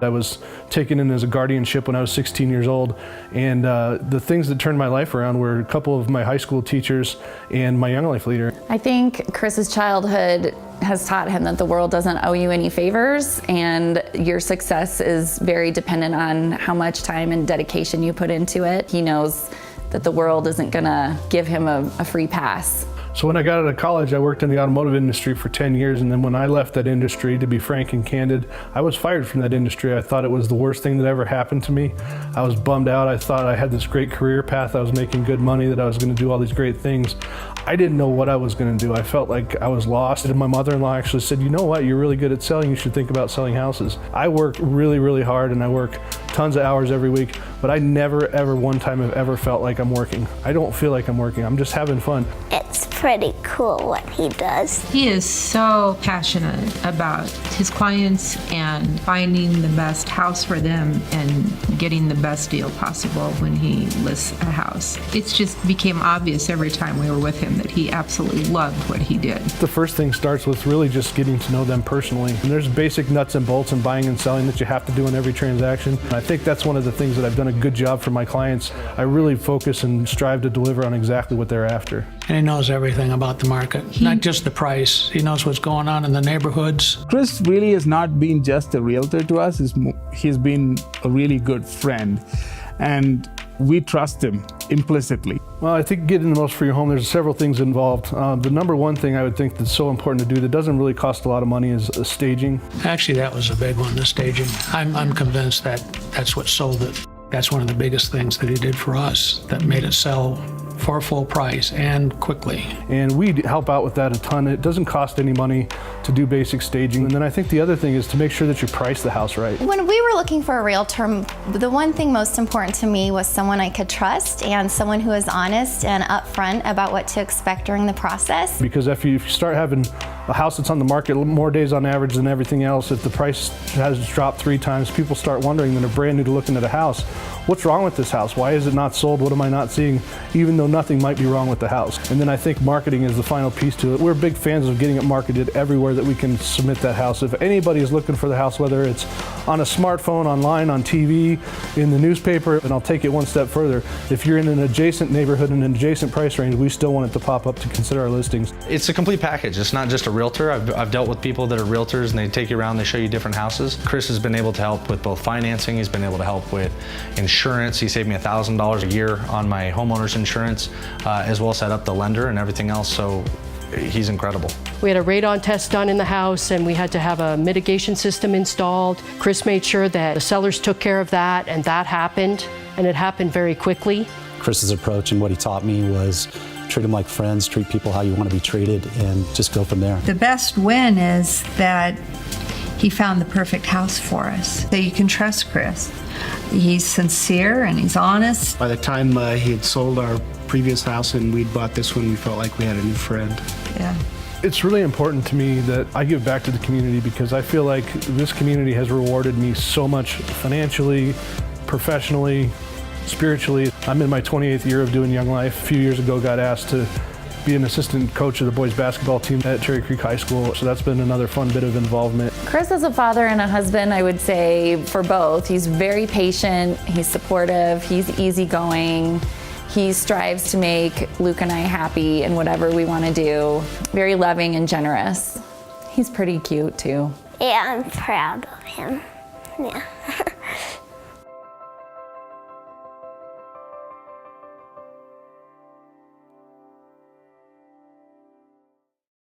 I was taken in as a guardianship when I was 16 years old, and the things that turned my life around were a couple of my high school teachers and my Young Life leader. I think Chris's childhood has taught him that the world doesn't owe you any favors, and your success is very dependent on how much time and dedication you put into it. He knows that the world isn't gonna give him a free pass. So when I got out of college, I worked in the automotive industry for 10 years, and then when I left that industry, to be frank and candid, I was fired from that industry. I thought it was the worst thing that ever happened to me. I was bummed out. I thought I had this great career path. I was making good money, that I was gonna do all these great things. I didn't know what I was gonna do. I felt like I was lost. And my mother-in-law actually said, you know what, you're really good at selling. You should think about selling houses. I work really, really hard, and I work tons of hours every week, but I never, ever, one time have ever felt like I'm working. I don't feel like I'm working. I'm just having fun. It's pretty cool what he does. He is so passionate about his clients and finding the best house for them and getting the best deal possible when he lists a house. It's just became obvious every time we were with him that he absolutely loved what he did. The first thing starts with really just getting to know them personally. And there's basic nuts and bolts in buying and selling that you have to do in every transaction. And I think that's one of the things that I've done a good job for my clients. I really focus and strive to deliver on exactly what they're after. And he knows everything about the market, not just the price. He knows what's going on in the neighborhoods. Chris really has not been just a realtor to us. He's been a really good friend, and we trust him implicitly. Well, I think getting the most for your home, there's several things involved. The number one thing I would think that's so important to do that doesn't really cost a lot of money is staging. Actually, that was a big one, the staging. I'm convinced that that's what sold it. That's one of the biggest things that he did for us that made it sell for full price and quickly. And we help out with that a ton. It doesn't cost any money to do basic staging. And then I think the other thing is to make sure that you price the house right. When we were looking for a realtor, the one thing most important to me was someone I could trust and someone who is honest and upfront about what to expect during the process. Because if you start having a house that's on the market more days on average than everything else, if the price has dropped 3 times, people start wondering when they're brand new to looking at a house, what's wrong with this house? Why is it not sold? What am I not seeing? Even though nothing might be wrong with the house. And then I think marketing is the final piece to it. We're big fans of getting it marketed everywhere that we can submit that house. If anybody is looking for the house, whether it's on a smartphone, online, on TV, in the newspaper, and I'll take it one step further, if you're in an adjacent neighborhood and an adjacent price range, we still want it to pop up to consider our listings. It's a complete package. It's not just a realtor. I've dealt with people that are realtors and they take you around, they show you different houses. Chris has been able to help with both financing, he's been able to help with insurance. He saved me $1,000 a year on my homeowner's insurance, as well as set up the lender and everything else, so he's incredible. We had a radon test done in the house and we had to have a mitigation system installed. Chris made sure that the sellers took care of that, and that happened, and it happened very quickly. Chris's approach and what he taught me was treat them like friends, treat people how you want to be treated, and just go from there. The best win is that he found the perfect house for us. So you can trust Chris. He's sincere and he's honest. By the time he had sold our previous house and we'd bought this one, we felt like we had a new friend. Yeah. It's really important to me that I give back to the community, because I feel like this community has rewarded me so much financially, professionally, spiritually. I'm in my 28th year of doing Young Life. A few years ago got asked to be an assistant coach of the boys basketball team at Cherry Creek High School, so that's been another fun bit of involvement. Chris is a father and a husband, I would say, for both. He's very patient, he's supportive, he's easygoing. He strives to make Luke and I happy in whatever we want to do. Very loving and generous. He's pretty cute too. Yeah, I'm proud of him. Yeah.